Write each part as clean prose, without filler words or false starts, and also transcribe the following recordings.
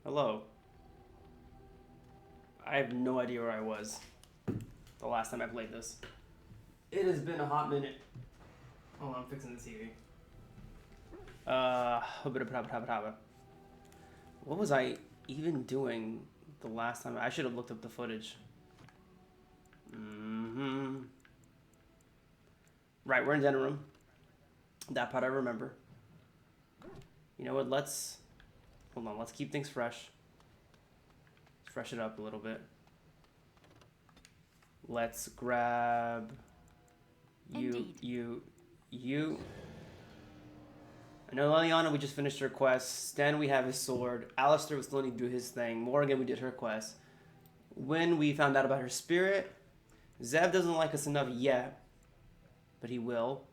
Hello. I have no idea where I was the last time I played this. It has been a hot minute. Hold on, I'm fixing the TV. What was I even doing the last time? I should have looked up the footage. Right, we're in den room. That part I remember. You know what? Hold on. Let's keep things fresh. Let's fresh it up a little bit. Let's grab you. I know Liliana, we just finished her quest. Stan, we have his sword. Alistair was still need to do his thing. Morgan, we did her quest. When we found out about her spirit, Zev doesn't like us enough yet, but he will.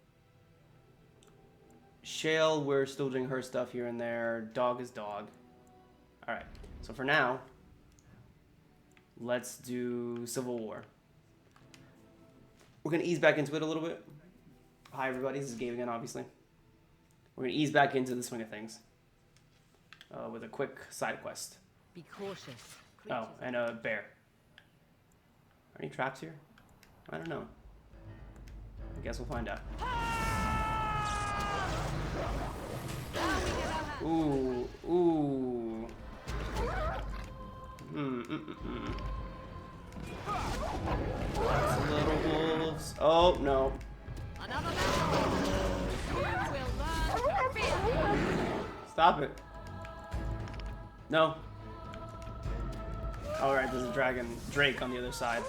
Shale, we're still doing her stuff here and there. Dog is dog. Alright, so for now, let's do Civil War. We're going to ease back into it a little bit. Hi everybody, this is Gabe again, obviously. We're going to ease back into the swing of things. With a quick side quest. Be cautious. Oh, and a bear. Are any traps here? I don't know. I guess we'll find out. Ooh, ooh. Lots of little wolves. Oh, no. Stop it. No. Alright, there's a dragon. Drake on the other side.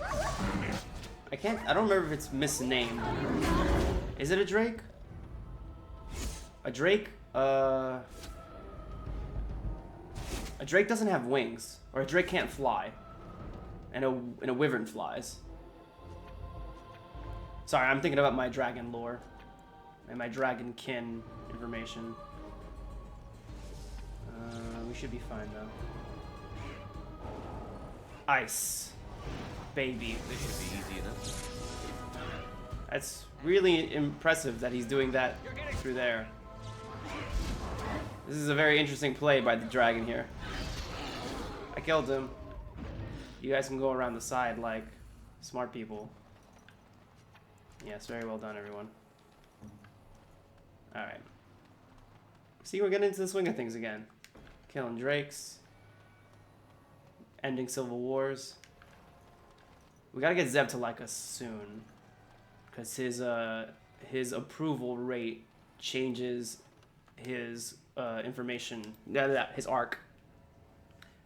I don't remember if it's misnamed. Is it a Drake? A Drake? A Drake doesn't have wings. Or a Drake can't fly. And a wyvern flies. Sorry, I'm thinking about my dragon lore. And my dragon kin information. We should be fine though. Ice. Baby. This should be easy enough. That's really impressive that he's doing that through there. This is a very interesting play by the dragon here. I killed him. You guys can go around the side like smart people. Yes, very well done, everyone. Alright. See, we're getting into the swing of things again. Killing drakes. Ending civil wars. We gotta get Zeb to like us soon. Because his approval rate changes his information, his arc.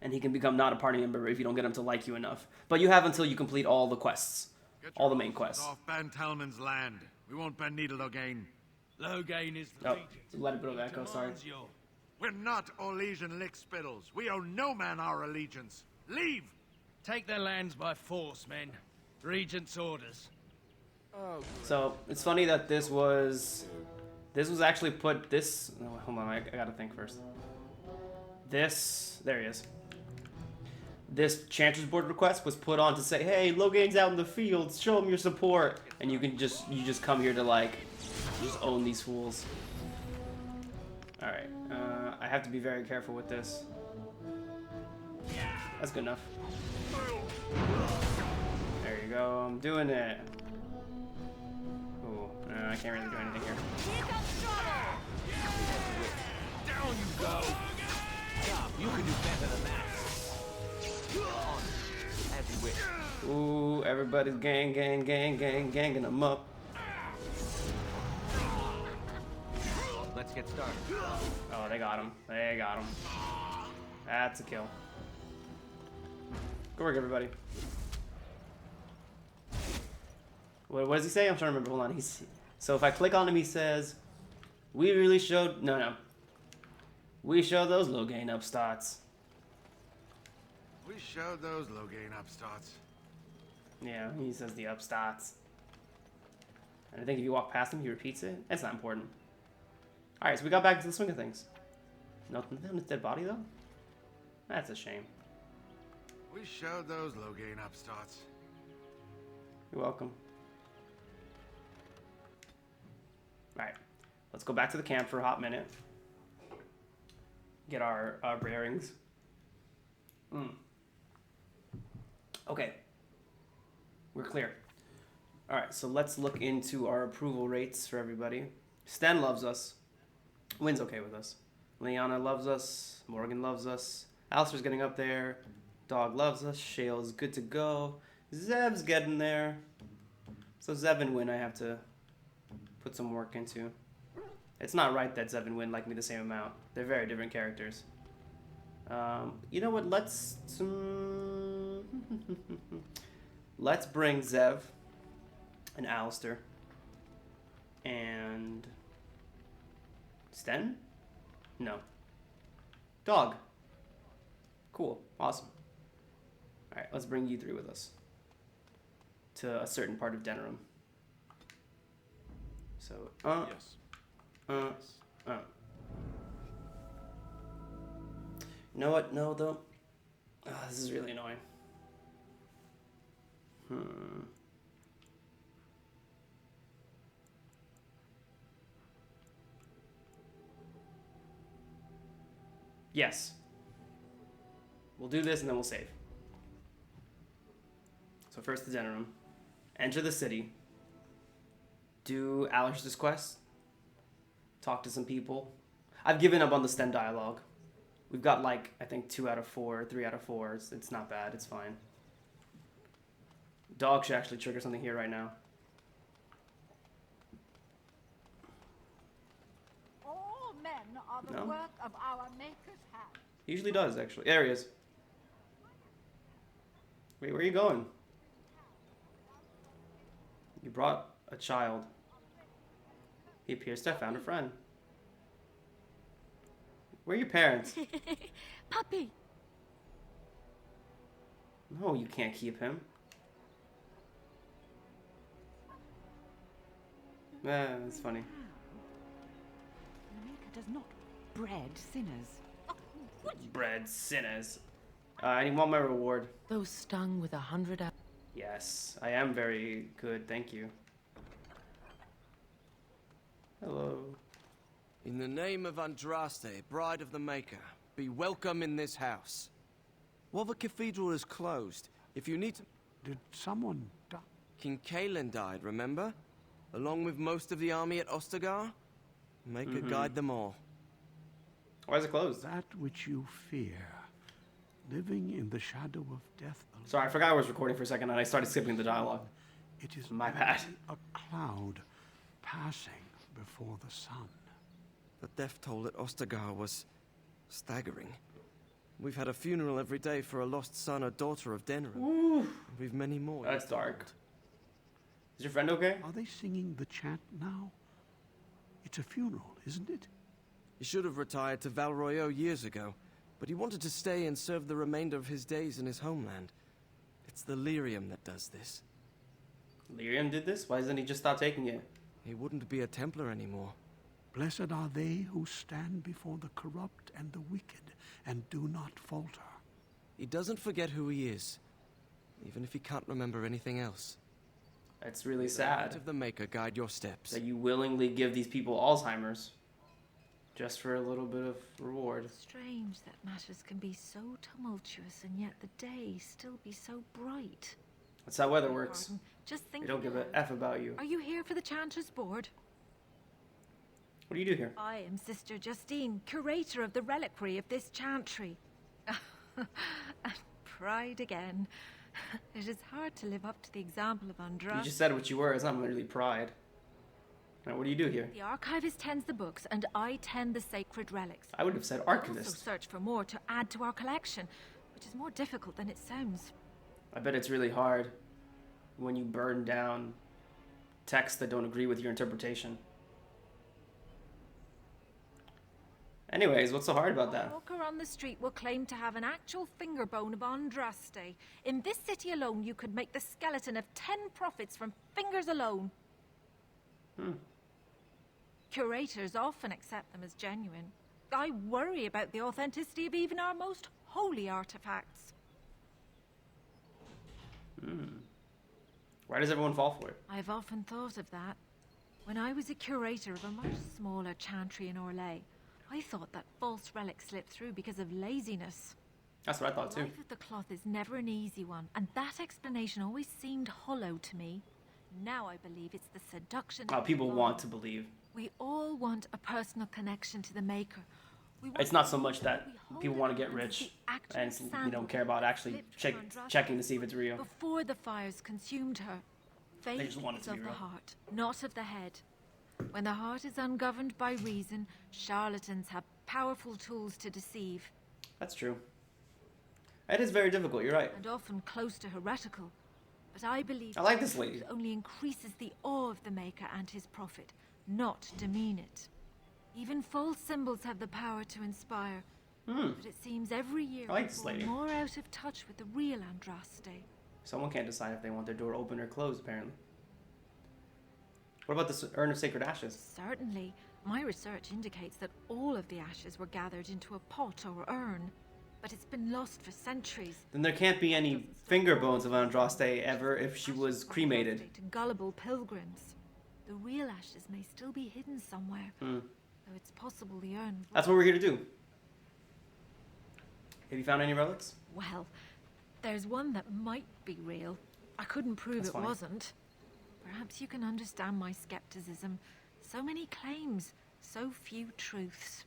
And he can become not a party member if you don't get him to like you enough. But you have until you complete all the quests. All the main quests. Off Ban Talman's land. We won't ban Needle Logain. Logain is the Legion. Let it build echo, sorry. We're not Orlesian lick spittles. We owe no man our allegiance. Leave! Take their lands by force, men. Regent's orders. So it's funny that this was actually put this. Oh, hold on, I gotta think first. There he is. This Chanter's Board request was put on to say, hey, Logain's out in the fields, show him your support, and you just come here to like just own these fools. All right, I have to be very careful with this. That's good enough. There you go. I'm doing it. Ooh, no, I can't really do anything here. Down you go! You can do better than that. As you wish. Ooh, everybody's ganging them up. Let's get started. Oh, they got him. They got him. That's a kill. Good work, everybody. What does he say? I'm trying to remember. Hold on. So if I click on him, he says, "We really showed." No. We showed those Logain upstarts. We showed those Logain upstarts. Yeah, he says the upstarts. And I think if you walk past him, he repeats it. That's not important. All right, so we got back to the swing of things. Nothing on his dead body though. That's a shame. We showed those Logain upstarts. You're welcome. Alright, let's go back to the camp for a hot minute. Get our bearings. Okay. We're clear. Alright, so let's look into our approval rates for everybody. Sten loves us. Wynn's okay with us. Liana loves us. Morgan loves us. Alistair's getting up there. Dog loves us. Shale's good to go. Zev's getting there. So Zev and Wynn I have to put some work into. It's not right that Zev and Wynn like me the same amount. They're very different characters. You know what? Let's let's bring Zev and Alistair and Sten? No. Dog. Cool. Awesome. Alright, let's bring you three with us to a certain part of Denerim. So, Yes. You know what? No, though. This is really annoying. Yes. We'll do this and then we'll save. So first the Denerim. Enter the city. Do Alistair's quest. Talk to some people. I've given up on the Sten dialogue. We've got like, I think 2 out of 4, 3 out of 4. It's not bad, it's fine. Dog should actually trigger something here right now. All men are the No? work of our Maker's hand. He usually does, actually. There he is. Wait, where are you going? You brought a child. He appears to have found a friend. Where are your parents? Puppy! No, you can't keep him. That's funny. The Maker does not breed sinners. Bread sinners. I want my reward. Those stung with 100 Yes, I am very good, thank you. Hello. In the name of Andraste, bride of the Maker, be welcome in this house. While the cathedral is closed, if you need to... Did someone die? King Kaelin died, remember? Along with most of the army at Ostagar? Maker guide them all. Why is it closed? That which you fear, living in the shadow of death alone. Sorry, I forgot I was recording for a second and I started skipping the dialogue. It is My bad. only a cloud passing before the sun. The death toll at Ostagar was staggering. We've had a funeral every day for a lost son or daughter of Denerim. We've many more. That's dark. Is your friend okay? Are they singing the chant now? It's a funeral, isn't it? He should have retired to Valroyo years ago, but he wanted to stay and serve the remainder of his days in his homeland. It's the lyrium that does this. Lyrium did this? Why doesn't he just stop taking it? He wouldn't be a Templar anymore. Blessed are they who stand before the corrupt and the wicked and do not falter. He doesn't forget who he is, even if he can't remember anything else. That's really The light sad of the Maker guide your steps. that you willingly give these people Alzheimer's just for a little bit of reward. Strange that matters can be so tumultuous and yet the day still be so bright. That's how weather works. Pardon, just They thinking don't give a aloud. F about you. Are you here for the Chanter's Board? What do you do here? I am Sister Justine, curator of the reliquary of this chantry. And pride again. It is hard to live up to the example of You Andraste. just said what you were. It's not really pride. Now, what do you do here? The archivist tends the books, and I tend the sacred relics. I would have said I also archivist. search for more to add to our collection, which is more difficult than it sounds. I bet it's really hard when you burn down texts that don't agree with your interpretation. Anyways, what's so hard about A that? hawker on the street will claim to have an actual finger bone of Andraste. In this city alone, you could make the skeleton of 10 prophets from fingers alone. Curators often accept them as genuine. I worry about the authenticity of even our most holy artifacts. Why does everyone fall for it? I've often thought of that. When I was a curator of a much smaller chantry in Orlais, I thought that false relics slipped through because of laziness. That's what I thought The too. life of the cloth is never an easy one, and that explanation always seemed hollow to me. Now I believe it's the seduction. Oh, of the people want body. to believe. We all want a personal connection to the maker. We want It's not to so believe much that we hold people in want to our get hands rich the actual and sandal don't care about that actually slipped from Andraste's checking to see if it's real. before the fires consumed her. Faith just want it is to be of the real. heart, not of the head. When the heart is ungoverned by reason, charlatans have powerful tools to deceive, That's true. It is very difficult. You're right. and often close to heretical. But I believe I like that this lady. truth only increases the awe of the Maker and his prophet, not demean it. Even false symbols have the power to inspire. But it seems every year I like we this fall lady. more out of touch with the real Andraste. Someone can't decide if they want their door open or closed, apparently. What about the urn of sacred ashes? Certainly, my research indicates that all of the ashes were gathered into a pot or urn, but it's been lost for centuries. Then there can't be any finger bones of Andraste ever if she was cremated. To gullible pilgrims. The real ashes may still be hidden somewhere, though it's possible the urn. That's what we're here to do. Have you found any relics? Well, there's one that might be real. I couldn't prove That's it fine. wasn't. Perhaps you can understand my skepticism. So many claims, so few truths.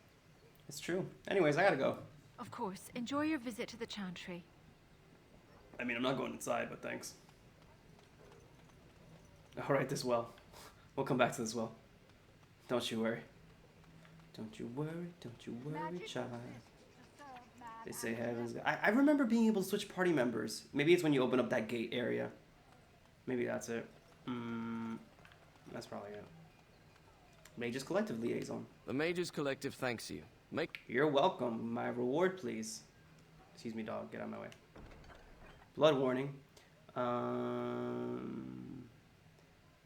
It's true. Anyways, I gotta go. Of course, enjoy your visit to the chantry. I mean, I'm not going inside, but thanks. Alright, this well. We'll come back to this well. Don't you worry. Don't you worry, Magic child. exists to serve man They say and heavens. man. I remember being able to switch party members. Maybe it's when you open up that gate area. Maybe that's it. That's probably it. Mages Collective Liaison. The Mages Collective thanks you. Make You're welcome. My reward, please. Excuse me, dog. Get out of my way. Blood warning.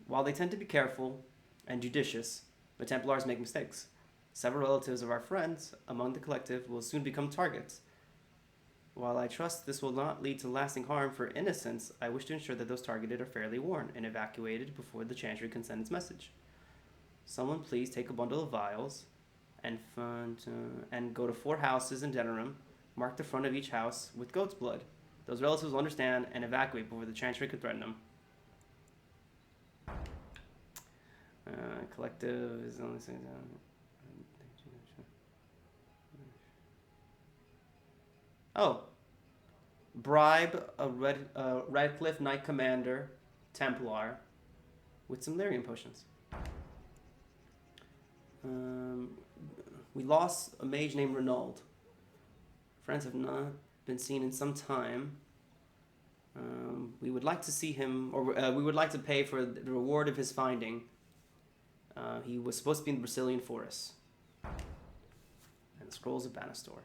While they tend to be careful and judicious, the Templars make mistakes. Several relatives of our friends among the collective will soon become targets. While I trust this will not lead to lasting harm for innocents, I wish to ensure that those targeted are fairly warned and evacuated before the Chantry can send its message. Someone please take a bundle of vials and go to 4 houses in Denerim, mark the front of each house with goat's blood. Those relatives will understand and evacuate before the Chantry can threaten them. Collective is only saying Oh. Bribe a Redcliffe Knight Commander Templar with some Lyrium potions. We lost a mage named Renauld. Friends have not been seen in some time. We would like to see him, or we would like to pay for the reward of his finding. He was supposed to be in the Brazilian forests. And the Scrolls of Banastor.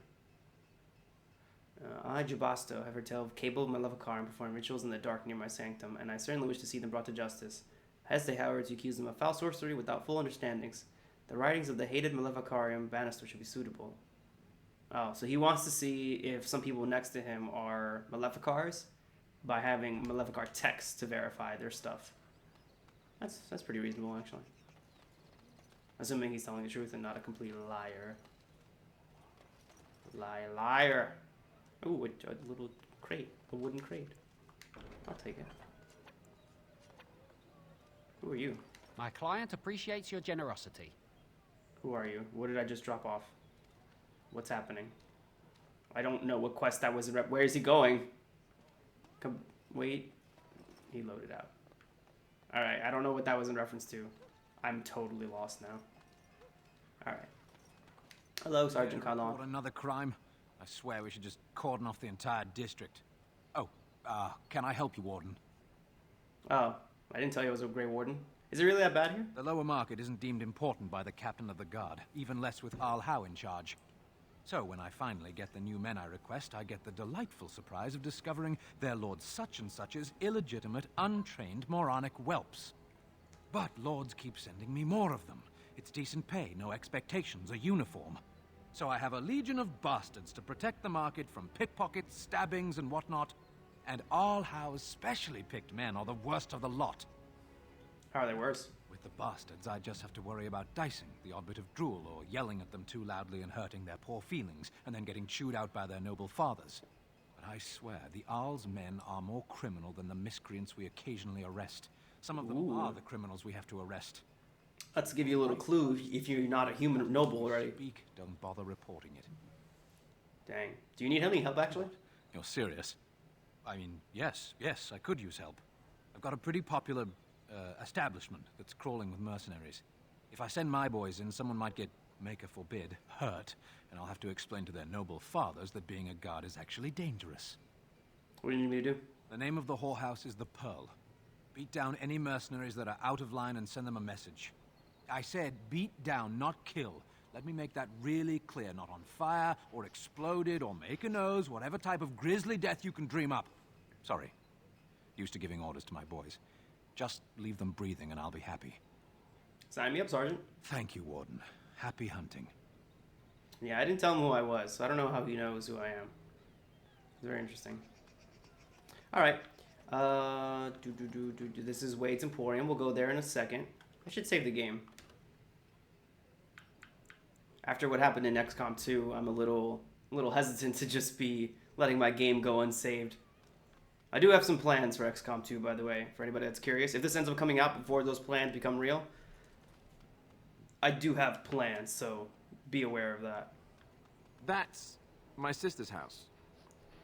I, Jubasto, have heard tell of Cable of Maleficar and perform rituals in the dark near my sanctum, and I certainly wish to see them brought to justice. Heste, however, to accuse them of foul sorcery without full understandings. The writings of the hated Maleficarium Banastor should be suitable. Oh, so he wants to see if some people next to him are Maleficars by having Maleficar text to verify their stuff. That's pretty reasonable, actually. Assuming he's telling the truth and not a complete liar. Liar. Ooh, a little crate. A wooden crate. I'll take it. Who are you? My client appreciates your generosity. Who are you? What did I just drop off? What's happening? I don't know what quest that was in Where is he going? Come, wait. He loaded out. Alright, I don't know what that was in reference to. I'm totally lost now. Alright. Hello, Sergeant Kalon. What another crime? I swear we should just cordon off the entire district. Oh, can I help you, Warden? Oh, I didn't tell you I was a Grey Warden. Is it really that bad here? The lower market isn't deemed important by the captain of the guard, even less with Al Howe in charge. So when I finally get the new men I request, I get the delightful surprise of discovering their Lord Such-and-Such's illegitimate, untrained, moronic whelps. But lords keep sending me more of them. It's decent pay, no expectations, a uniform. So I have a legion of bastards to protect the market from pickpockets, stabbings, and whatnot. And Al Howe's specially picked men are the worst of the lot. How are they worse? With the bastards, I just have to worry about dicing, the odd bit of drool, or yelling at them too loudly and hurting their poor feelings, and then getting chewed out by their noble fathers. I swear, the Arl's men are more criminal than the miscreants we occasionally arrest. Some of them are the criminals we have to arrest. Let's give you a little clue if you're not a human noble already. Speak, don't bother reporting it. Dang. Do you need any help, actually? You're serious? I mean, yes, I could use help. I've got a pretty popular establishment that's crawling with mercenaries. If I send my boys in, someone might get, maker forbid, hurt, and I'll have to explain to their noble fathers that being a guard is actually dangerous. What do you need me to do? The name of the whorehouse is the Pearl. Beat down any mercenaries that are out of line and send them a message. I said beat down, not kill. Let me make that really clear. Not on fire, or exploded, or make a nose, whatever type of grisly death you can dream up. Sorry. Used to giving orders to my boys. Just leave them breathing and I'll be happy. Sign me up, Sergeant. Thank you, Warden. Happy hunting. Yeah, I didn't tell him who I was, so I don't know how he knows who I am. It's very interesting. Alright. This is Wade's Emporium. We'll go there in a second. I should save the game. After what happened in XCOM 2, I'm a little hesitant to just be letting my game go unsaved. I do have some plans for XCOM 2, by the way, for anybody that's curious. If this ends up coming out before those plans become real, I do have plans, so be aware of that. That's my sister's house.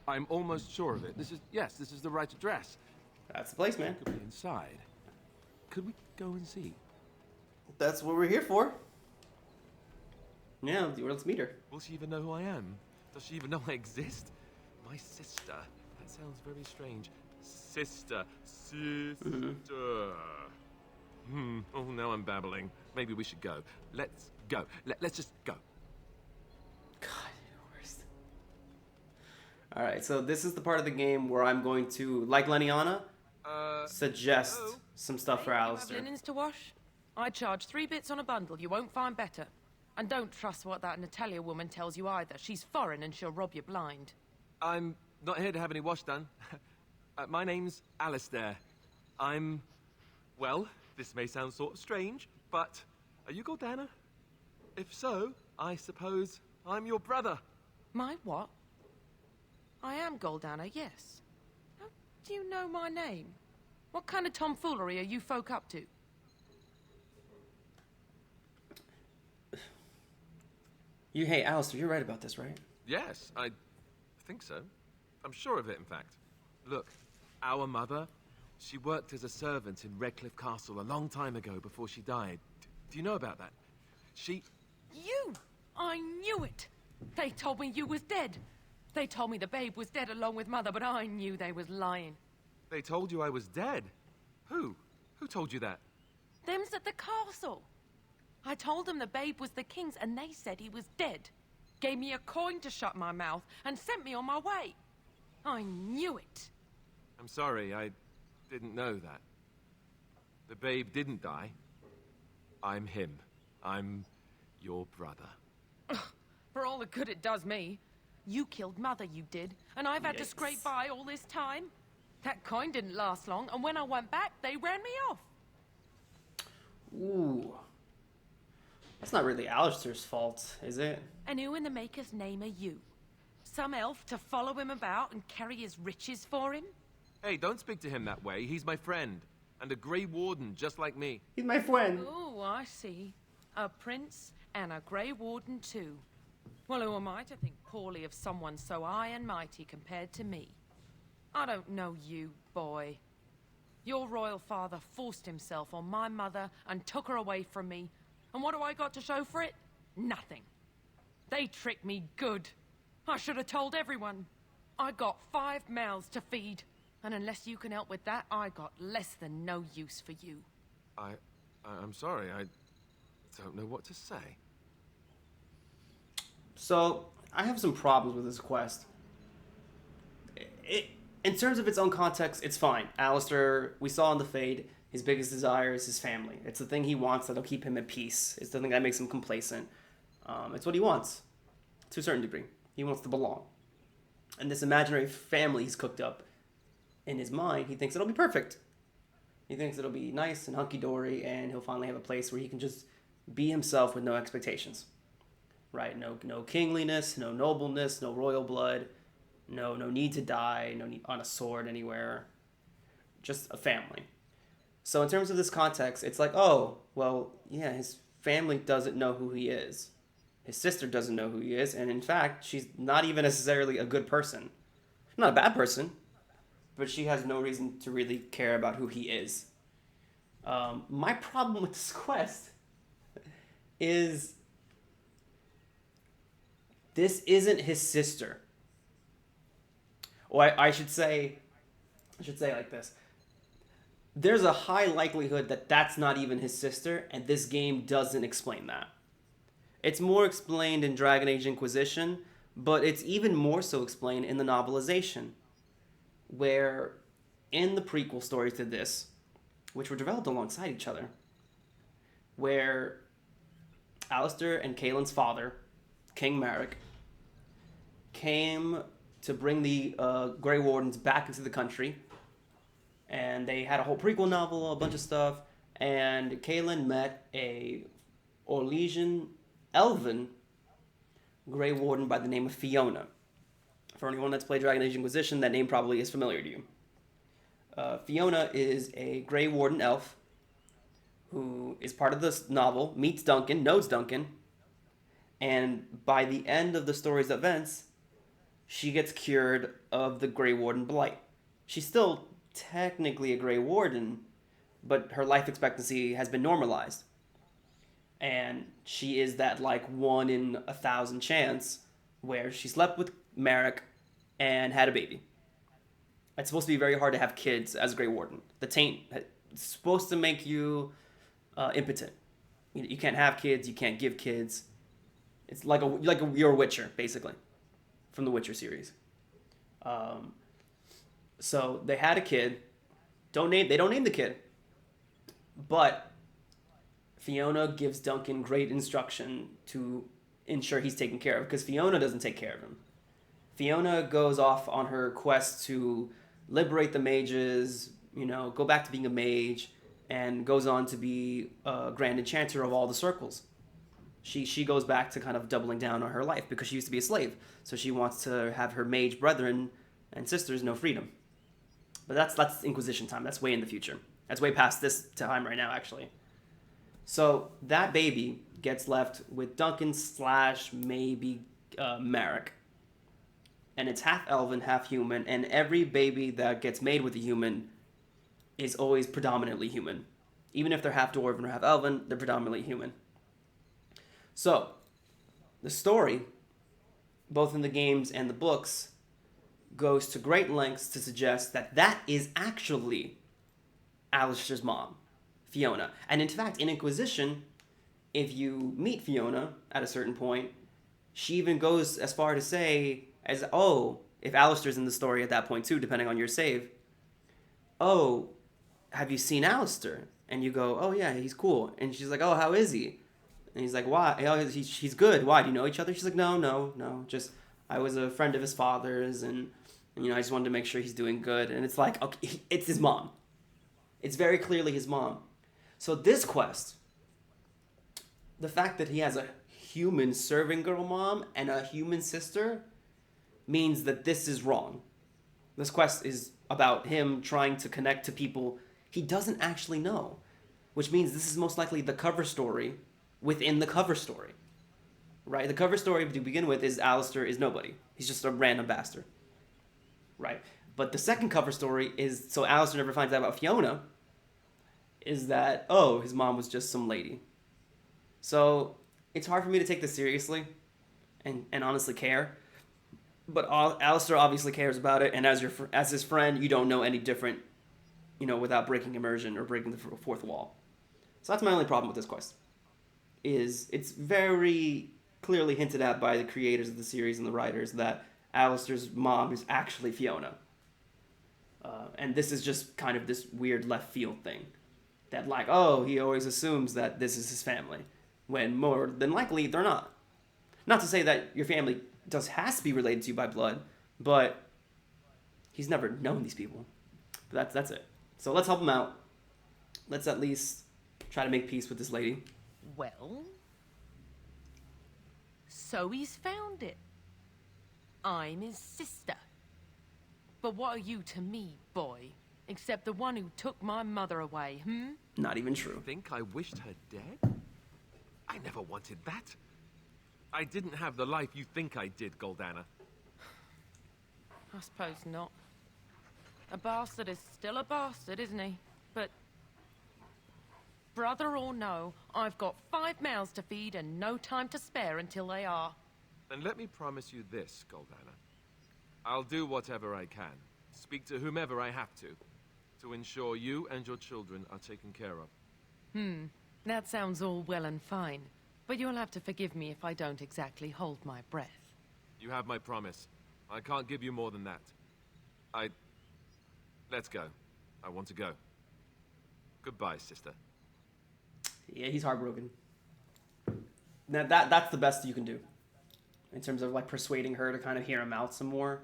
I'm almost sure of it. This is the right address. That's the place, man. Could be inside. Could we go and see? That's what we're here for. Yeah, let's meet her. Will she even know who I am? Does she even know I exist? My sister. That sounds very strange. Sister. Oh, now I'm babbling. Maybe we should go. Let's go. Let's just go. God, you're the worst. Alright, so this is the part of the game where I'm going to, like Leniana, suggest some stuff for You Alistair. have linens to wash? I charge 3 bits on a bundle. You won't find better. And don't trust what that Natalia woman tells you either. She's foreign and she'll rob you blind. I'm not here to have any wash done. My name's Alistair. Well, this may sound sort of strange, but are you Gordana? If so, I suppose I'm your brother. My what? I am Goldana, yes. How do you know my name? What kind of tomfoolery are you folk up to? Hey, Alistair, you're right about this, right? Yes, I think so. I'm sure of it, in fact. Look, our mother, she worked as a servant in Redcliffe Castle a long time ago before she died. Do you know about that? You! I knew it! They told me you was dead. They told me the babe was dead along with mother, but I knew they was lying. They told you I was dead? Who? Who told you that? Them's at the castle. I told them the babe was the king's, and they said he was dead. Gave me a coin to shut my mouth, and sent me on my way. I knew it. I'm sorry, I didn't know that. The babe didn't die. I'm him. I'm your brother. Ugh, for all the good it does me. You killed mother, you did, and I've had to scrape by all this time. That coin didn't last long, and when I went back, they ran me off. Ooh. That's not really Alistair's fault, is it? And who in the Maker's name are you? Some elf to follow him about and carry his riches for him? Hey, don't speak to him that way. He's my friend. And a Grey Warden, just like me. He's my friend. Oh, I see. A prince and a Grey Warden, too. Well, who am I to think poorly of someone so high and mighty compared to me? I don't know you, boy. Your royal father forced himself on my mother and took her away from me. And what do I got to show for it? Nothing. They tricked me good. I should have told everyone. I got 5 mouths to feed. And unless you can help with that, I got less than no use for you. I'm sorry. I don't know what to say. So, I have some problems with this quest. In terms of its own context, it's fine. Alistair, we saw in the Fade, his biggest desire is his family. It's the thing he wants that'll keep him at peace. It's the thing that makes him complacent. It's what he wants, to a certain degree. He wants to belong. And this imaginary family he's cooked up in his mind, he thinks it'll be perfect. He thinks it'll be nice and hunky-dory, and he'll finally have a place where he can just be himself with no expectations. Right? No kingliness, no nobleness, no royal blood. No need to die, no need on a sword anywhere. Just a family. So in terms of this context, it's like, oh, well, yeah, his family doesn't know who he is. His sister doesn't know who he is, and in fact, she's not even necessarily a good person. Not a bad person, but she has no reason to really care about who he is. My problem with this quest is this isn't his sister. Or I should say like this. There's a high likelihood that that's not even his sister, and this game doesn't explain that. It's more explained in Dragon Age Inquisition, but it's even more so explained in the novelization, where in the prequel stories to this, which were developed alongside each other, where Alistair and Kaylin's father, King Marek, came to bring the Grey Wardens back into the country, and they had a whole prequel novel, a bunch of stuff, and Kaylin met a Orlesian elven Grey Warden by the name of Fiona. For anyone that's played Dragon Age Inquisition, that name probably is familiar to you. Fiona is a Grey Warden elf who is part of this novel, meets Duncan, knows Duncan, and by the end of the story's events, she gets cured of the Grey Warden blight. She's still technically a Grey Warden, but her life expectancy has been normalized. And she is that, like, 1 in 1,000 chance where she slept with Marek and had a baby. It's supposed to be very hard to have kids as a Grey Warden. The taint is supposed to make you impotent. You can't have kids, you can't give kids. It's like you're a Witcher, basically, from the Witcher series. So they had a kid. They don't name the kid. But Fiona gives Duncan great instruction to ensure he's taken care of, because Fiona doesn't take care of him. Fiona goes off on her quest to liberate the mages, go back to being a mage, and goes on to be a Grand Enchanter of all the circles. She goes back to kind of doubling down on her life because she used to be a slave. So she wants to have her mage brethren and sisters know freedom. But that's Inquisition time. That's way in the future. That's way past this time right now, actually. So that baby gets left with Duncan / maybe Marek. And it's half elven, half human, and every baby that gets made with a human is always predominantly human. Even if they're half dwarven or half elven, they're predominantly human. So, the story, both in the games and the books, goes to great lengths to suggest that that is actually Alistair's mom, Fiona. And in fact, in Inquisition, if you meet Fiona at a certain point, she even goes as far to say, if Alistair's in the story at that point too, depending on your save, have you seen Alistair? And you go, oh yeah, he's cool. And she's like, oh, how is he? And he's like, why? Oh, he's good. Why? Do you know each other? She's like, no. Just, I was a friend of his father's, and I just wanted to make sure he's doing good. And it's like, okay, it's his mom. It's very clearly his mom. So this quest, the fact that he has a human serving girl mom and a human sister means that this is wrong. This quest is about him trying to connect to people he doesn't actually know, which means this is most likely the cover story within the cover story, right? The cover story to begin with is Alistair is nobody. He's just a random bastard, right? But the second cover story is, so Alistair never finds out about Fiona, is that, his mom was just some lady. So it's hard for me to take this seriously and honestly care. But Alistair obviously cares about it, and as his friend, you don't know any different, without breaking immersion or breaking the fourth wall. So that's my only problem with this quest. It's very clearly hinted at by the creators of the series and the writers that Alistair's mom is actually Fiona. And this is just kind of this weird left field thing. That he always assumes that this is his family, when more than likely they're not. Not to say that your family has to be related to you by blood, but he's never known these people. But that's it. So let's help him out. Let's at least try to make peace with this lady. Well, so he's found it. I'm his sister. But what are you to me, boy? Except the one who took my mother away, Not even true. Think I wished her dead? I never wanted that. I didn't have the life you think I did, Goldana. I suppose not. A bastard is still a bastard, isn't he? But... brother or no, I've got 5 mouths to feed and no time to spare until they are. And let me promise you this, Goldana. I'll do whatever I can, speak to whomever I have to ensure you and your children are taken care of. That sounds all well and fine. But you'll have to forgive me if I don't exactly hold my breath. You have my promise. I can't give you more than that. Let's go. I want to go. Goodbye, sister. Yeah, he's heartbroken. Now that's the best you can do. In terms of like persuading her to kind of hear him out some more.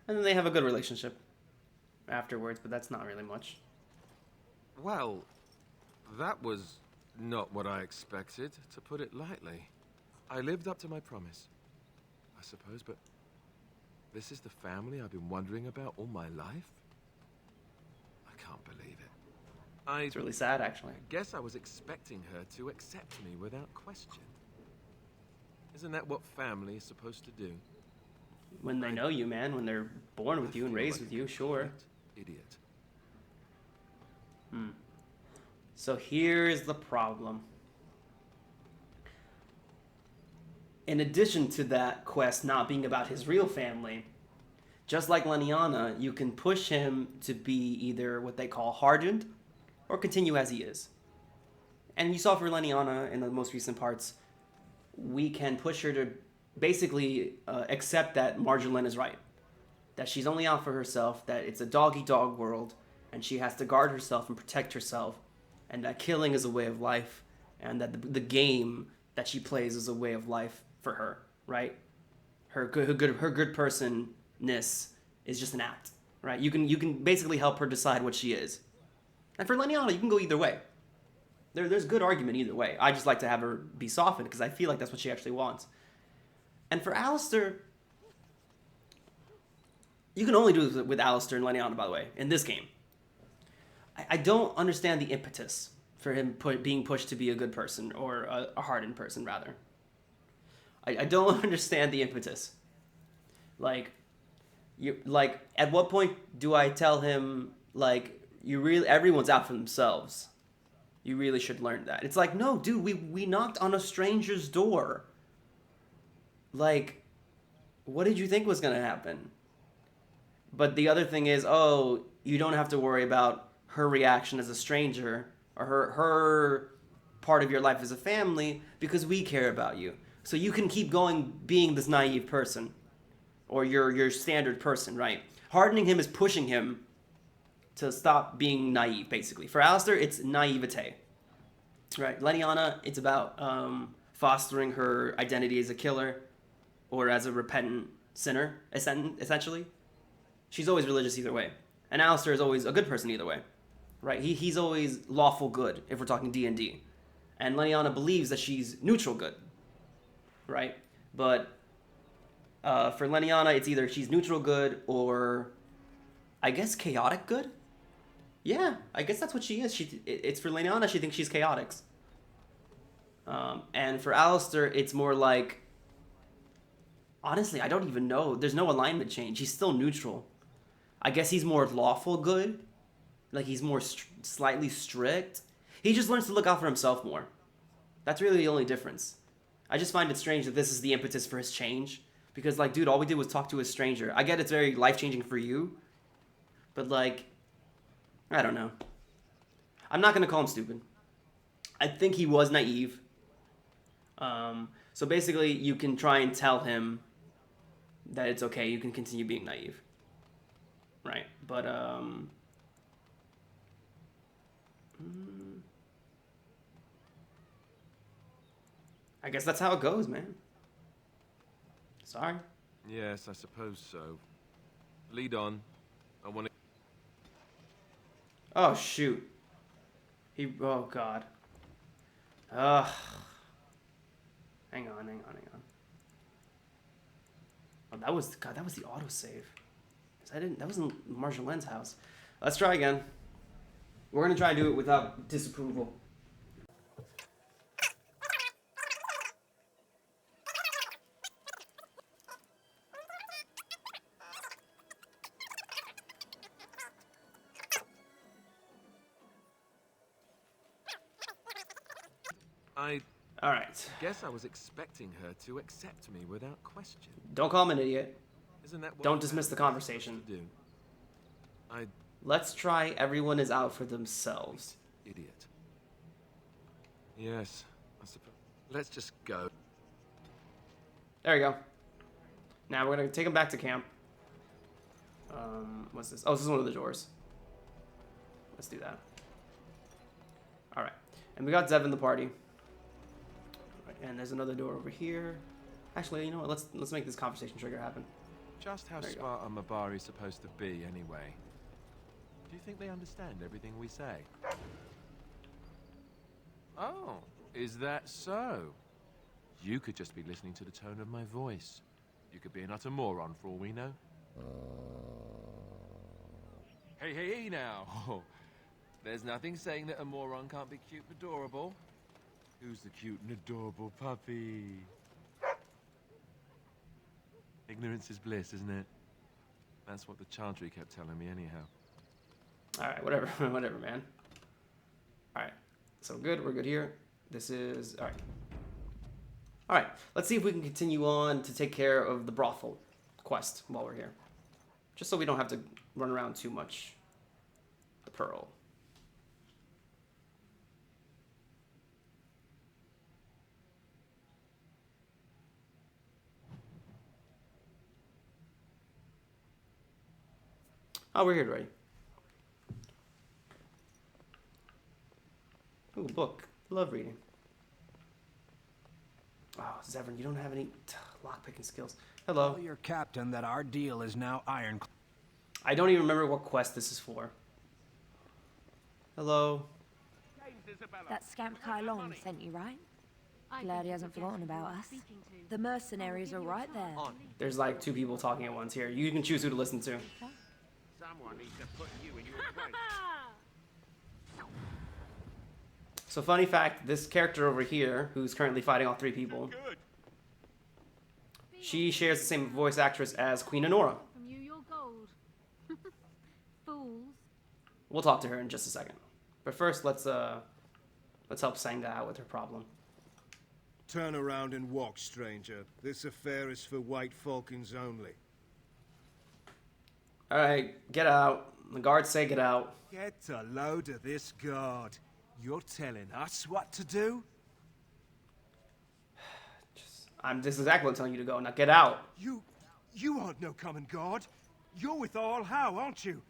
And then they have a good relationship afterwards, but that's not really much. Well, that was not what I expected, to put it lightly. I lived up to my promise, I suppose, but this is the family I've been wondering about all my life? I can't believe it. It's really sad, actually. I guess I was expecting her to accept me without question. Isn't that what family is supposed to do? When they know you, man, when they're born with you and raised with you, sure. Idiot. So here's the problem. In addition to that quest not being about his real family, just like Leniana, you can push him to be either what they call hardened or continue as he is. And you saw for Leniana in the most recent parts, we can push her to basically accept that Marjolaine is right. That she's only out for herself, that it's a dog-eat-dog world, and she has to guard herself and protect herself, and that killing is a way of life, and that the game that she plays is a way of life for her, right? Her good personness is just an act, right? You can basically help her decide what she is. And for Leniana, you can go either way. There's good argument either way. I just like to have her be softened because I feel like that's what she actually wants. And for Alistair, you can only do this with Alistair and Leniana, by the way, in this game. I don't understand the impetus for him being pushed to be a good person, or a hardened person, rather. I don't understand the impetus. Like, at what point do I tell him, like, everyone's out for themselves? You really should learn that. It's like, no, dude, we knocked on a stranger's door. Like, what did you think was going to happen? But the other thing is, oh, you don't have to worry about her reaction as a stranger, or her part of your life as a family, because we care about you. So you can keep going being this naive person, or your standard person, right? Hardening him is pushing him to stop being naive, basically. For Alistair, it's naivete, right? Leniana, it's about fostering her identity as a killer, or as a repentant sinner, essentially. She's always religious either way. And Alistair is always a good person either way, right? He's always lawful good, if we're talking D&D. And Leniana believes that she's neutral good, right? But for Leniana, it's either she's neutral good or, I guess, chaotic good? Yeah, I guess that's what she is. It's for Leniana, she thinks she's chaotic. And for Alistair, it's more like, honestly, I don't even know. There's no alignment change. He's still neutral. I guess he's more lawful good. Like, he's more slightly strict. He just learns to look out for himself more. That's really the only difference. I just find it strange that this is the impetus for his change. Because, like, dude, all we did was talk to a stranger. I get it's very life-changing for you. But, like, I don't know. I'm not going to call him stupid. I think he was naive. So basically, you can try and tell him that it's okay. You can continue being naive. Right? But, I guess that's how it goes, man. Sorry. Yes, I suppose so. Lead on. I want to... Oh, shoot. Oh, God. Ugh. Hang on. Oh, that was the autosave. That wasn't Marshall Len's house. Let's try again. We're gonna try and do it without disapproval. All right. Guess I was expecting her to accept me without question. Don't call him an idiot. Isn't that what Don't dismiss the conversation. do? Let's try everyone is out for themselves. Idiot. Yes, I suppose. Let's just go. There you go. Now we're gonna take him back to camp. What's this? Oh, this is one of the doors. Let's do that. All right, and we got Zev in the party. And there's another door over here. Actually, you know what? Let's make this conversation trigger happen. Just how smart are Mabari supposed to be, anyway? Do you think they understand everything we say? Oh, is that so? You could just be listening to the tone of my voice. You could be an utter moron for all we know. Hey now! There's nothing saying that a moron can't be cute and adorable. Who's the cute and adorable puppy? Ignorance is bliss, isn't it? That's what the Chantry kept telling me anyhow. Alright, whatever, whatever, man. Alright, so good, we're good here. This is, alright. Alright, let's see if we can continue on to take care of the brothel quest while we're here. Just so we don't have to run around too much. The Pearl. Oh, we're here already. Ooh, book. Love reading. Oh, Zevran, you don't have any lockpicking skills. Hello. Tell your captain that our deal is now ironclad. I don't even remember what quest this is for. Hello. That scamp Kylon sent you, right? Glad he hasn't forgotten about us. The mercenaries are right there. There's like 2 people talking at once here. You can choose who to listen to. Someone needs to put you in your place. So funny fact, this character over here, who's currently fighting all 3 people, she shares the same voice actress as Queen Honora. From you, your gold. Fools. We'll talk to her in just a second. But first, let's help Sangha out with her problem. Turn around and walk, stranger. This affair is for white falcons only. Alright, get out. The guards say get out. Get a load of this guard. You're telling us what to do? This is exactly what I'm telling you to go. Now get out. You aren't no common guard. You're with All How, aren't you?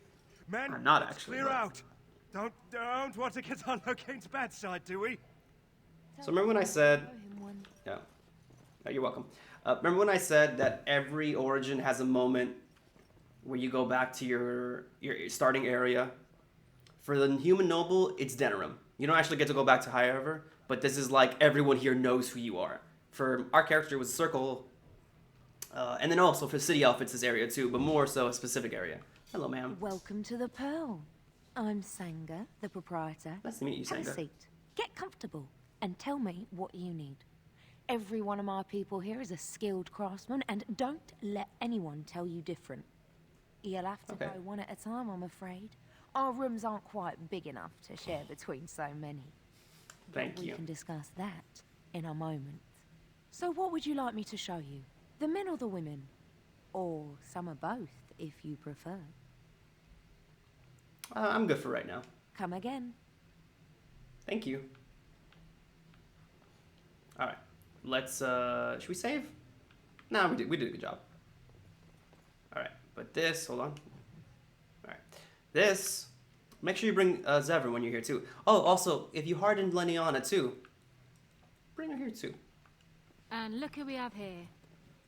Man, I'm not actually. Clear out. Don't want to get on Locane's bad side, do we? So remember when I said... Yeah. Oh, you're welcome. Remember when I said that every origin has a moment where you go back to your starting area? For the human noble, it's Denerim. You don't actually get to go back to High Ever, but this is like everyone here knows who you are. For our character, it was Circle, and then also for City Elf, it's this area too, but more so a specific area. Hello, ma'am. Welcome to the Pearl. I'm Sangha, the proprietor. Nice to meet you, Sangha. Have a seat. Get comfortable and tell me what you need. Every one of my people here is a skilled craftsman, and don't let anyone tell you different. You'll have to go one at a time, I'm afraid. Our rooms aren't quite big enough to share between so many. Thank you. We can discuss that in a moment. So what would you like me to show you? The men or the women? Or some of both, if you prefer. I'm good for right now. Come again. Thank you. Alright. Let's, should we save? No, we did a good job. Alright, but this, hold on. Alright. This, make sure you bring Zevran when you're here too. Oh, also, if you hardened Leniana too, bring her here too. And look who we have here.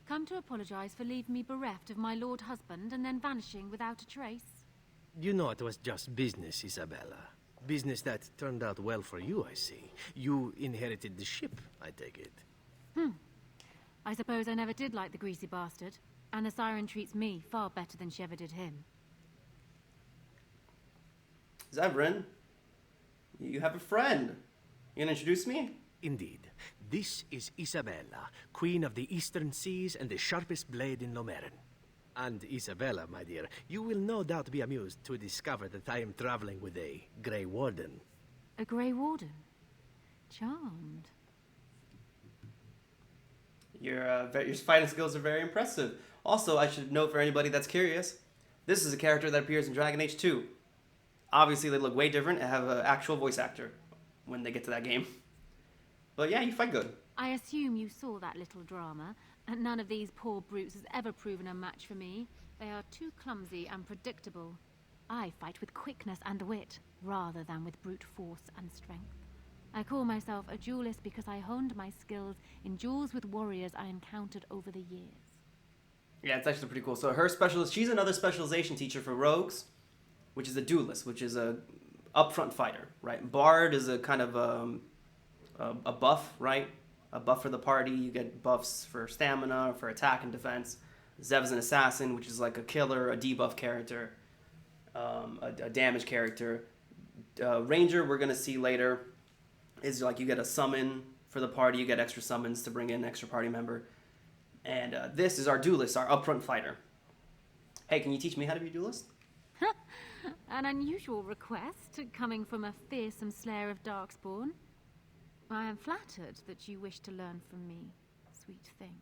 Come to apologize for leaving me bereft of my lord husband and then vanishing without a trace. You know it was just business, Isabella. Business that turned out well for you, I see. You inherited the ship, I take it. I suppose I never did like the greasy bastard. And the siren treats me far better than she ever did him. Zevran, you have a friend. You gonna introduce me? Indeed. This is Isabella, Queen of the Eastern Seas and the sharpest blade in Lomerin. And Isabella, my dear, you will no doubt be amused to discover that I am traveling with a Grey Warden. A Grey Warden? Charmed. Your fighting skills are very impressive. Also, I should note for anybody that's curious, this is a character that appears in Dragon Age 2. Obviously, they look way different and have an actual voice actor when they get to that game. But yeah, you fight good. I assume you saw that little drama, and none of these poor brutes has ever proven a match for me. They are too clumsy and predictable. I fight with quickness and wit, rather than with brute force and strength. I call myself a duelist because I honed my skills in duels with warriors I encountered over the years. Yeah, it's actually pretty cool. So she's another specialization teacher for rogues, which is a duelist, which is a upfront fighter, right? Bard is a kind of a buff, right? A buff for the party. You get buffs for stamina, for attack and defense. Zev's an assassin, which is like a killer, a debuff character, a damage character. Ranger, we're gonna see later, is like you get a summon for the party. You get extra summons to bring in an extra party member. And this is our duelist, our upfront fighter. Hey, can you teach me how to be a duelist? An unusual request, coming from a fearsome slayer of Darkspawn. I am flattered that you wish to learn from me, sweet thing.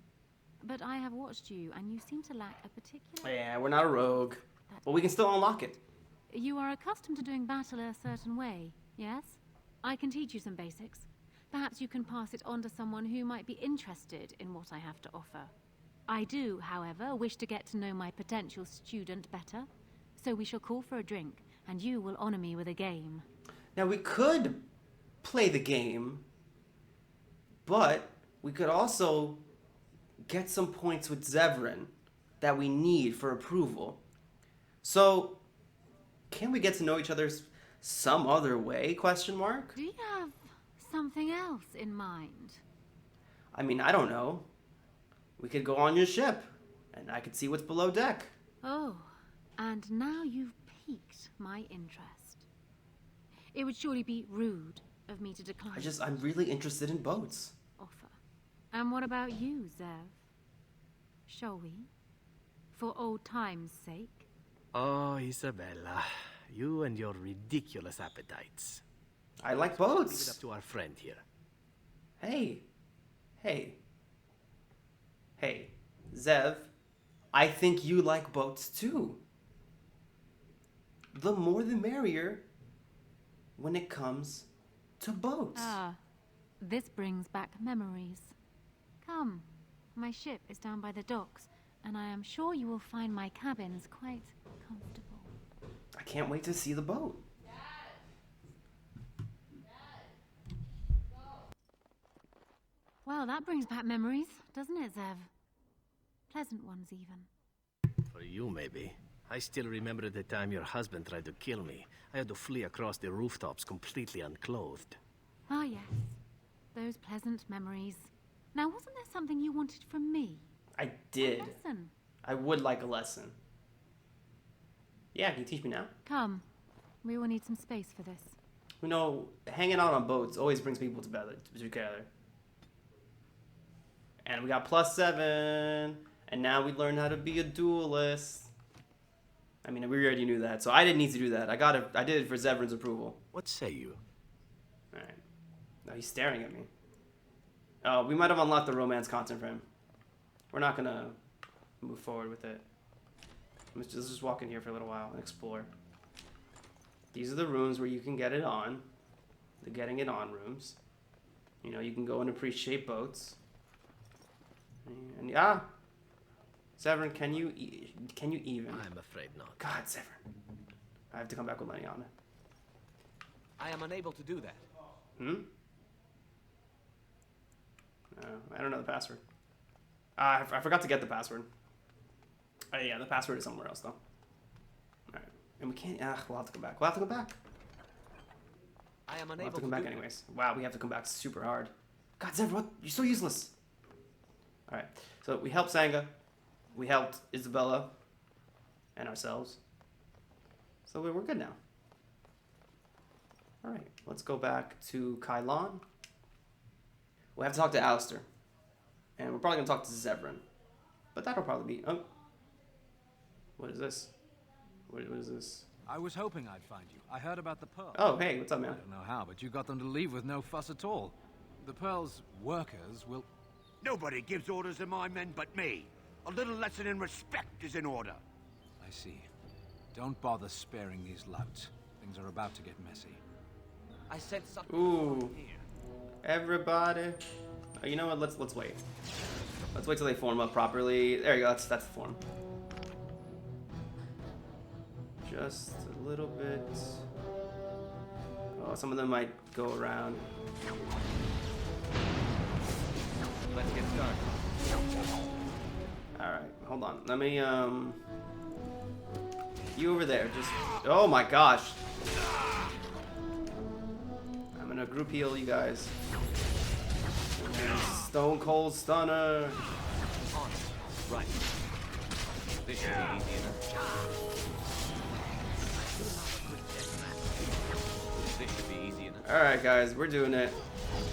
But I have watched you, and you seem to lack a particular... Yeah, we're not a rogue. But we can still unlock it. You are accustomed to doing battle a certain way, yes? I can teach you some basics. Perhaps you can pass it on to someone who might be interested in what I have to offer. I do, however, wish to get to know my potential student better. So we shall call for a drink, and you will honor me with a game. Now, we could play the game, but we could also get some points with Zevran that we need for approval. So, can we get to know each other some other way, question mark? Do you have something else in mind? I mean, I don't know. We could go on your ship, and I could see what's below deck. Oh, and now you've piqued my interest. It would surely be rude of me to decline. I'm really interested in boats. Offer. And what about you, Zev? Shall we? For old time's sake? Oh, Isabella, you and your ridiculous appetites. I like boats. Leave it up to our friend here. Hey, Zev, I think you like boats too. The more the merrier when it comes to boats. Ah, this brings back memories. Come, my ship is down by the docks, and I am sure you will find my cabins quite comfortable. I can't wait to see the boat. Well, that brings back memories, doesn't it, Zev? Pleasant ones, even. For you, maybe. I still remember the time your husband tried to kill me. I had to flee across the rooftops completely unclothed. Ah, yes. Those pleasant memories. Now, wasn't there something you wanted from me? I did. A lesson. I would like a lesson. Yeah, can you teach me now? Come. We will need some space for this. You know, hanging out on boats always brings people together. And we got +7. And now we learned how to be a duelist. I mean, we already knew that, so I didn't need to do that. I did it for Zevran's approval. What say you? Alright. Now he's staring at me. Oh, we might have unlocked the romance content for him. We're not gonna move forward with it. Let's just walk in here for a little while and explore. These are the rooms where you can get it on. The getting it on rooms. You know, you can go and appreciate boats. And Zevran, can you even? I'm afraid not. God, Zevran. I have to come back with Leniana. I am unable to do that. I don't know the password. I forgot to get the password. Yeah, the password is somewhere else, though. Alright. And we can't... we'll have to come back. We'll have to come back. I am unable We'll have to come back anyways. Wow, we have to come back super hard. God, Zevran, what? You're so useless. Alright. So we help Sanga. We helped Isabella and ourselves. So we're good now. Alright, let's go back to Kylon. We'll have to talk to Alistair. And we're probably going to talk to Zevran. But that'll probably be... Oh. What is this? What is this? I was hoping I'd find you. I heard about the pearl. Oh, hey, what's up, man? I don't know how, but you got them to leave with no fuss at all. The pearl's workers will... Nobody gives orders to my men but me. A little lesson in respect is in order. I see. Don't bother sparing these louts. Things are about to get messy. I said something. Ooh. Everybody. Oh, you know what? Let's wait. Let's wait till they form up properly. There you go. That's the form. Just a little bit. Oh, some of them might go around. Let's get started. Alright, hold on. Let me, you over there, just... Oh my gosh! I'm gonna group heal you guys. Stone Cold Stunner! Right. This should be easy enough. This should be easy enough. Alright guys, we're doing it.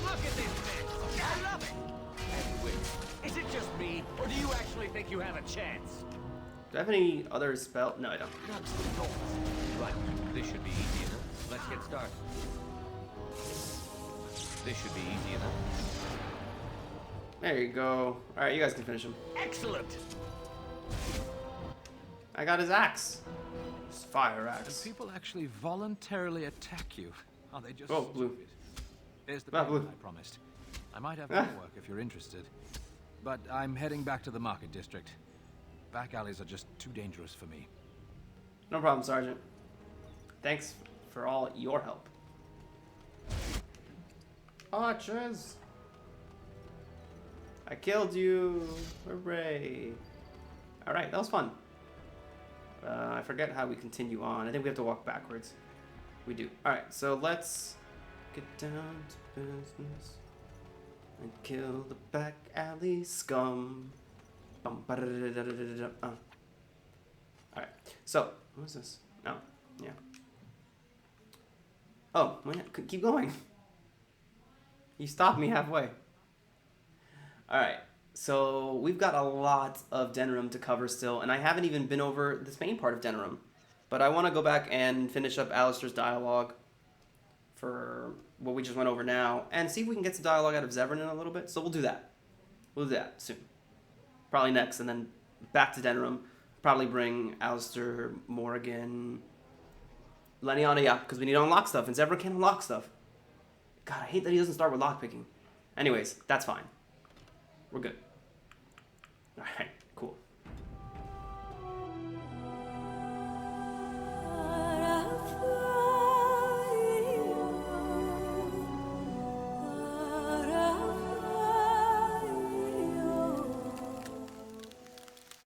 Look at this bitch! I love it! Is it just me, or do you actually think you have a chance? Do I have any other spell? No, I don't. Right, this should be easy enough. Let's get started. This should be easy enough. There you go. Alright, you guys can finish him. Excellent! I got his axe. His fire axe. Do people actually voluntarily attack you? Are they just... Oh, blue. Here's the Ah, payment blue. I promised. I might have more work if you're interested. But I'm heading back to the market district. Back alleys are just too dangerous for me. No problem, Sergeant. Thanks for all your help. Archers! I killed you! Hooray! Alright, that was fun. I forget how we continue on. I think we have to walk backwards. We do. Alright, so let's get down to business and kill the back alley scum. Alright, so, what is this? Oh, yeah. Oh, keep going. You stopped me halfway. Alright, so we've got a lot of Denerim to cover still, and I haven't even been over this main part of Denerim. But I want to go back and finish up Alistair's dialogue for what we just went over now, and see if we can get some dialogue out of Zevran in a little bit. So we'll do that. We'll do that soon. Probably next, and then back to Denerim. Probably bring Alistair, Morrigan, Leniana, yeah, because we need to unlock stuff, and Zevran can't unlock stuff. God, I hate that he doesn't start with lockpicking. Anyways, that's fine. We're good. Alright.